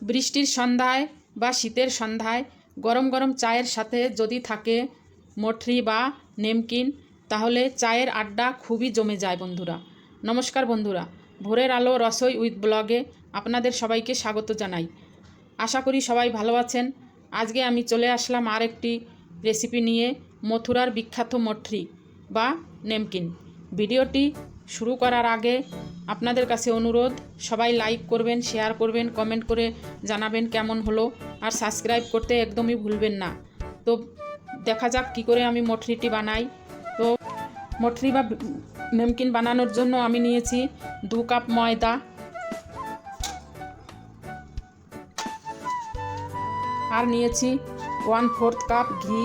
বৃষ্টির সন্ধ্যায় বা শীতের সন্ধ্যায় গরম গরম চায়ের সাথে যদি থাকে মঠরি বা নেমকিন, তাহলে চায়ের আড্ডা খুবই জমে যায় বন্ধুরা। নমস্কার বন্ধুরা, ভোরের আলো রসোই উইথ ব্লগে আপনাদের সবাইকে স্বাগত জানাই। আশা করি সবাই ভালো আছেন। আজকে আমি চলে আসলাম আর একটি রেসিপি নিয়ে, মথুরার বিখ্যাত মঠরি বা নেমকিন। ভিডিওটি শুরু করার আগে আপনাদের কাছে অনুরোধ, সবাই লাইক করবেন, শেয়ার করবেন, কমেন্ট করে জানাবেন কেমন হলো, আর সাবস্ক্রাইব করতে একদমই ভুলবেন না। তো দেখা যাক কী করে আমি মঠরিটি বানাই। তো মঠরি বা নেমকিন বানানোর জন্য আমি নিয়েছি 2 কাপ ময়দা, আর নিয়েছি 1/4 কাপ ঘি,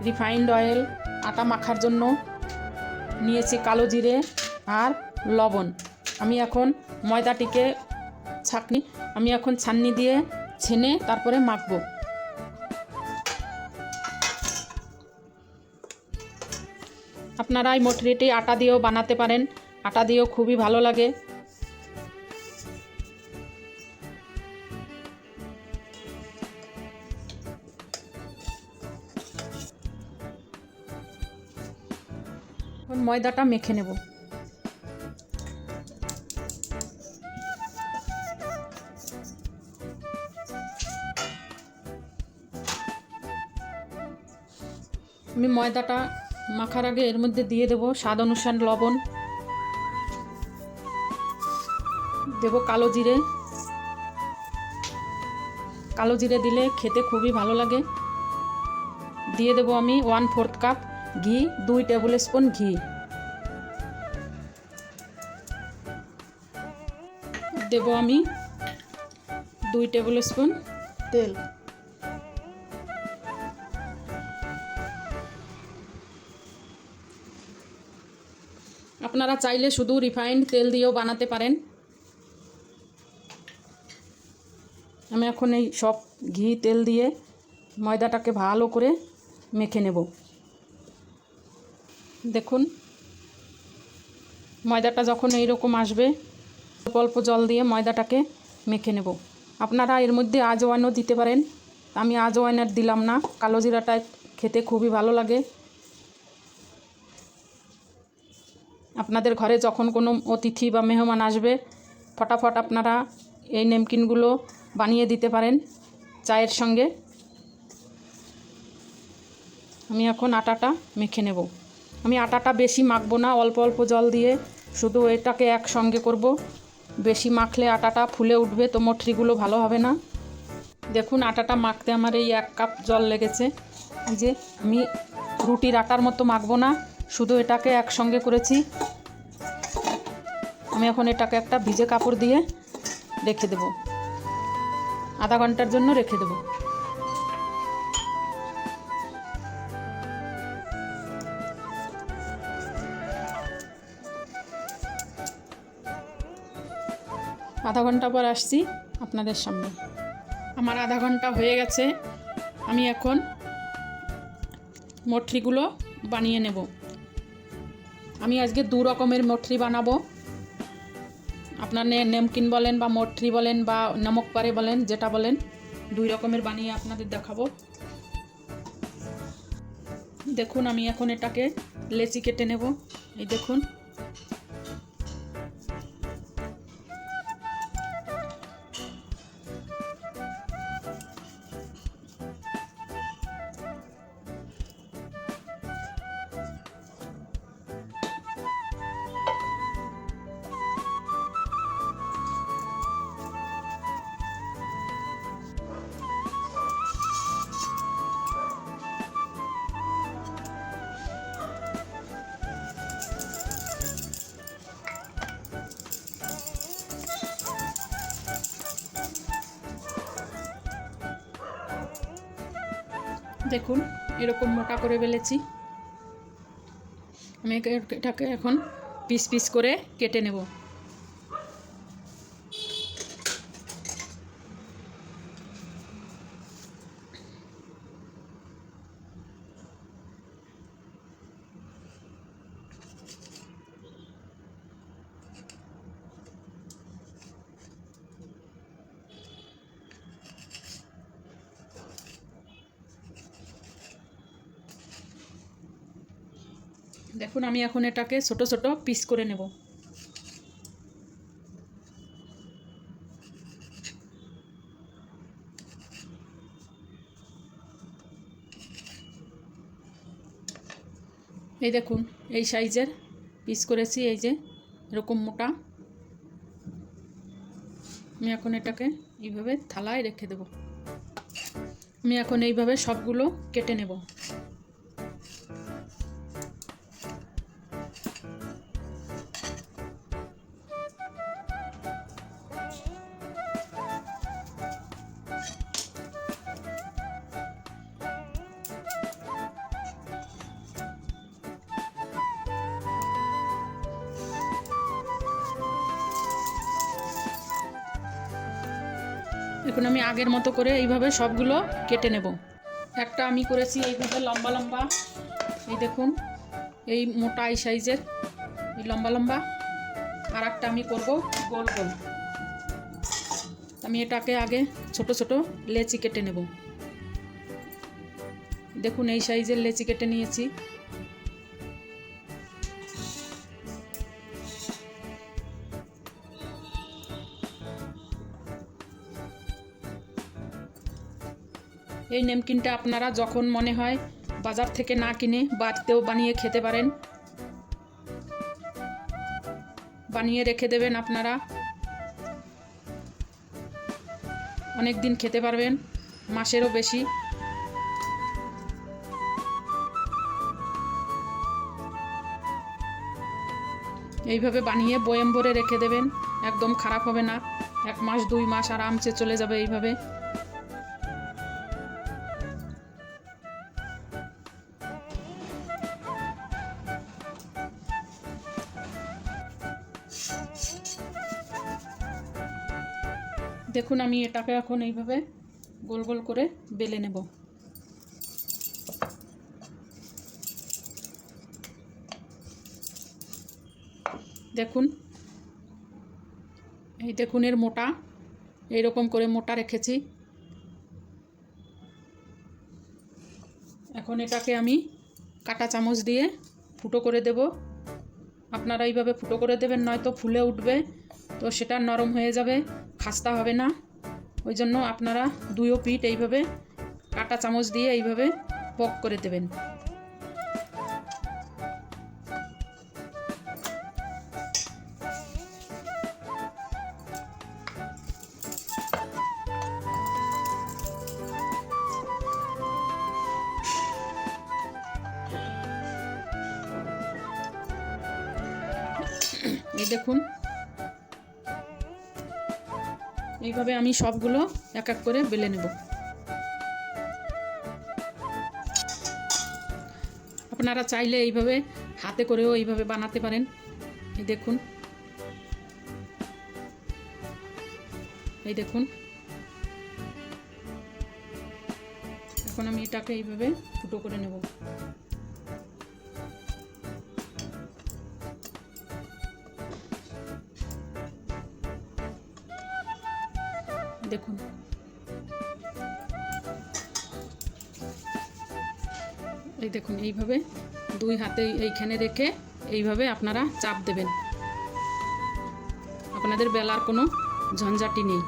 রিফাইন্ড অয়েল, আটা মাখার জন্য নিয়েছি কালো জিরে আর লবণ। আমি এখন ময়দাটিকে ছাঁকনি দিয়ে ছেনে তারপরে মাখবো। আপনারা এই মঠরিটি আটা দিয়েও বানাতে পারেন, আটা দিয়েও খুবই ভালো লাগে। এখন ময়দাটা মেখে নেব। আমি ময়দাটা মাখার আগে এর মধ্যে দিয়ে দেব স্বাদ অনুসারে লবণ, দেব কালো জিরে দিলে খেতে খুবই ভালো লাগে। দিয়ে দেব আমি 1/4 কাপ ঘি, 2 টেবিল স্পুন ঘি দেব, আমি 2 টেবিল স্পুন তেল। আপনারা চাইলে শুধু রিফাইন্ড তেল দিয়েও বানাতে পারেন। আমি এখন এই সব ঘি তেল দিয়ে ময়দাটাকে ভালো করে মেখে নেব। দেখুন, ময়দাটা যখন এইরকম আসবে, অল্প অল্প জল দিয়ে ময়দাটাকে মেখে নেব। আপনারা এর মধ্যে আজওয়ানও দিতে পারেন, আমি আজওয়ান আর দিলাম না। কালো জিরাটা খেতে খুবই ভালো লাগে। আপনাদের ঘরে যখন কোনো অতিথি বা মেহমান আসবে, ফটাফট আপনারা এই নেমকিনগুলো বানিয়ে দিতে পারেন চায়ের সঙ্গে। আমি এখন আটাটা মেখে নেব। আমি আটাটা বেশি মাখবো না, অল্প অল্প জল দিয়ে শুধু এটাকে একসঙ্গে করব। বেশি মাখলে আটাটা ফুলে উঠবে, তো মঠরিগুলো ভালো হবে না। দেখুন, আটাটা মাখতে আমার এই 1 কাপ জল লেগেছে। যে আমি রুটির আটার মতো মাখবো না, শুধু এটাকে একসঙ্গে করেছি। আমি এখন এটাকে একটা ভিজে কাপড় দিয়ে রেখে দেব, আধা ঘন্টার জন্য রেখে দেব। আধা ঘন্টা পর আসছি আপনাদের সামনে। আমার আধা ঘন্টা হয়ে গেছে। আমি এখন মঠরিগুলো বানিয়ে নেব। আমি আজকে 2 রকমের মঠরি বানাবো। আপনার নেমকিন বলেন বা মঠরি বলেন বা নমক পারে বলেন, যেটা বলেন, 2 রকমের বানিয়ে আপনাদের দেখাবো। দেখুন, আমি এখন এটাকে লেচি কেটে নেব। এই দেখুন, দেখুন এরকম মোটা করে বেলেছি। আমি এটাকে এখন পিস পিস করে কেটে নেব। দেখুন আমি এখন এটাকে ছোট ছোট পিস করে নেব। এই দেখুন এই সাইজের পিস করেছি, এই যে এরকম মোটা। আমি এখন এটাকে এইভাবে থালায় রেখে দেব। আমি এখন এইভাবে সবগুলো কেটে নেব। এখন আমি আগের মতো করে এইভাবে সবগুলো কেটে নেব। একটা আমি করেছি এইভাবে লম্বা লম্বা, এই দেখুন এই মোটা এই সাইজের এই লম্বা লম্বা, আর একটা আমি করব গোল গোল। আমি এটাকে আগে ছোট ছোট লেচি কেটে নেব। দেখুন এই সাইজের লেচি কেটে নিয়েছি। এই নেমকিনটা আপনারা যখন মনে হয় বাজার থেকে না কিনে বাড়িতেও বানিয়ে খেতে পারেন। বানিয়ে রেখে দেবেন, আপনারা অনেক দিন খেতে পারবেন, মাসেরও বেশি। এইভাবে বানিয়ে বয়াম ভরে রেখে দেবেন, একদম খারাপ হবে না। 1 মাস 2 মাস আরামসে চলে যাবে এইভাবে। দেখুন আমি এটাকে এখন এইভাবে গোল গোল করে বেলে নেব। দেখুন এই দেখুন এর মোটা, এইরকম করে মোটা রেখেছি। এখন এটাকে আমি কাঁটা চামচ দিয়ে ফুটো করে দেব। আপনারা এইভাবে ফুটো করে দেবেন, নয়তো ফুলে উঠবে, তো সেটা নরম হয়ে যাবে, খাস্তা হবে না। ওই জন্য আপনারা 2 পিঠ এইভাবে কাঁটা চামচ দিয়ে এইভাবে পক করে দেবেন। এই দেখুন এইভাবে আমি সবগুলো এক এক করে বেলে নেব। আপনারা চাইলে এইভাবে হাতে করেও এইভাবে বানাতে পারেন। এই দেখুন, এই দেখুন এখন আমি এটাকে এইভাবে ফুটো করে নেব। দেখুন এই দেখুন এইভাবে 2 হাতে এইখানে রেখে এইভাবে আপনারা চাপ দেবেন, আপনাদের বেলার কোনো ঝঞ্ঝাটি নেই।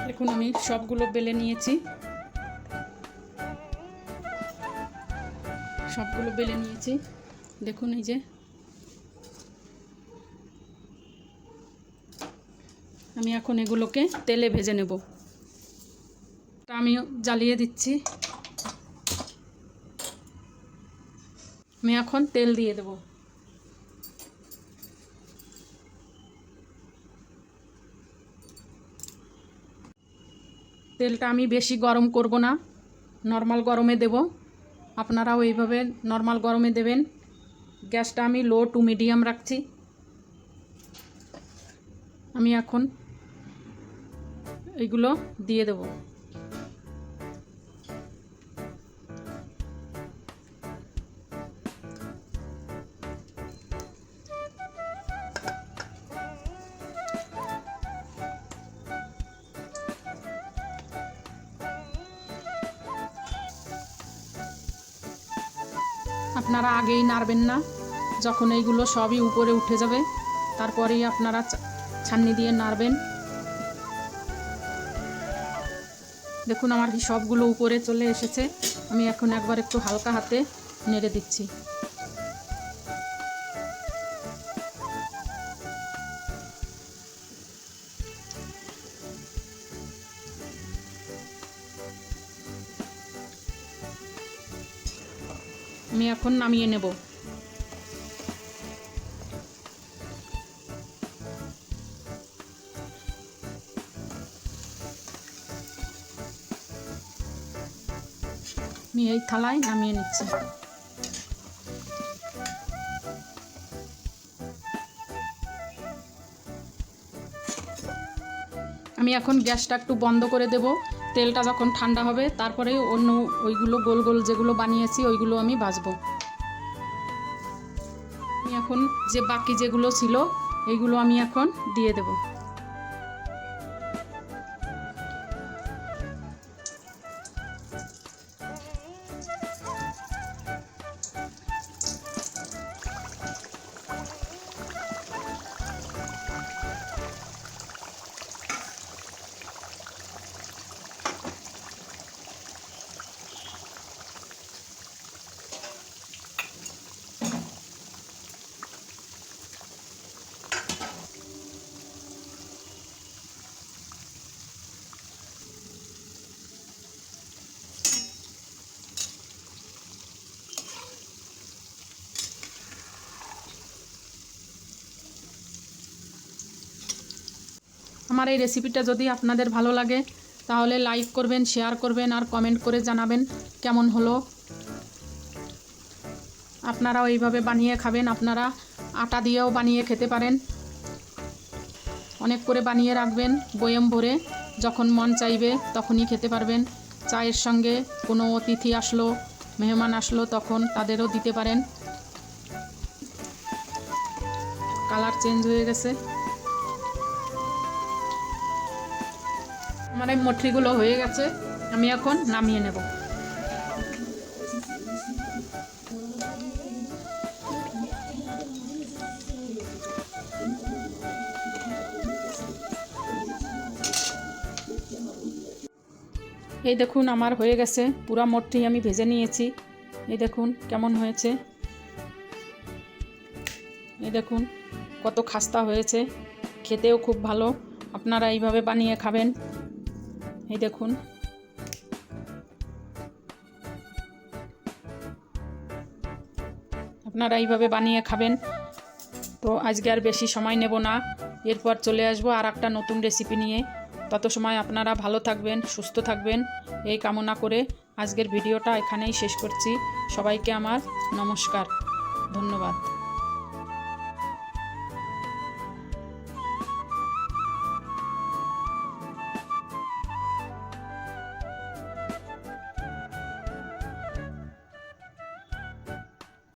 দেখুন আমি সবগুলো বেলে নিয়েছি, সবগুলো বেলে নিয়েছি। দেখুন এই যে আমি এখন এগুলোকে তেলে ভেজে নেব। আমি জ্বালিয়ে দিচ্ছি। আমি এখন তেল দিয়ে দেব। তেলটা আমি বেশি গরম করব না, নর্মাল গরমে দেব। আপনারাও এইভাবে নর্মাল গরমে দেবেন। গ্যাসটা আমি লো টু মিডিয়াম রাখছি। আমি এখন এইগুলো দিয়ে দেব। আপনারা আগেই নাড়বেন না, যখন এইগুলো সবই উপরে উঠে যাবে তারপরেই আপনারা ছাঁকনি দিয়ে নাড়বেন। দেখুন আমার সবগুলো উপরে চলে এসেছে। আমি এখন একবার একটু হালকা হাতে নেড়ে দিচ্ছি। আমি এখন নামিয়ে নেব। আমি এই থালায় নামিয়ে নিচ্ছি। আমি এখন গ্যাসটা একটু বন্ধ করে দেব। তেলটা যখন ঠান্ডা হবে তারপরে অন্য ওইগুলো গোল গোল যেগুলো বানিয়েছি ওইগুলো আমি ভাজবো। আমি এখন যে বাকি যেগুলো ছিল এইগুলো আমি এখন দিয়ে দেব। আমার এই রেসিপিটা যদি আপনাদের ভালো লাগে তাহলে লাইক করবেন, শেয়ার করবেন আর কমেন্ট করে জানাবেন কেমন হলো। আপনারাও এইভাবে বানিয়ে খাবেন। আপনারা আটা দিয়েও বানিয়ে খেতে পারেন। অনেক করে বানিয়ে রাখবেন বয়ম ভরে, যখন মন চাইবে তখনই খেতে পারবেন। চায়ের সঙ্গে কোনো অতিথি আসলো, মেহমান আসলো তখন তাদেরও দিতে পারেন। কালার চেঞ্জ হয়ে গেছে। আমার এই মটরিগুলো হয়ে গেছে, আমি এখন নামিয়ে নেব। এই দেখুন আমার হয়ে গেছে, পুরা মটরি আমি ভেজে নিয়েছি। এই দেখুন কেমন হয়েছে, এই দেখুন কত খাস্তা হয়েছে, খেতেও খুব ভালো। আপনারা এইভাবে বানিয়ে খাবেন। এই দেখুন আপনারা এইভাবে বানিয়ে খাবেন। তো আজকে আর বেশি সময় নেব না, এরপর চলে আসবো আর একটা নতুন রেসিপি নিয়ে। তত সময় আপনারা ভালো থাকবেন, সুস্থ থাকবেন এই কামনা করে আজকের ভিডিওটা এখানেই শেষ করছি। সবাইকে আমার নমস্কার, ধন্যবাদ।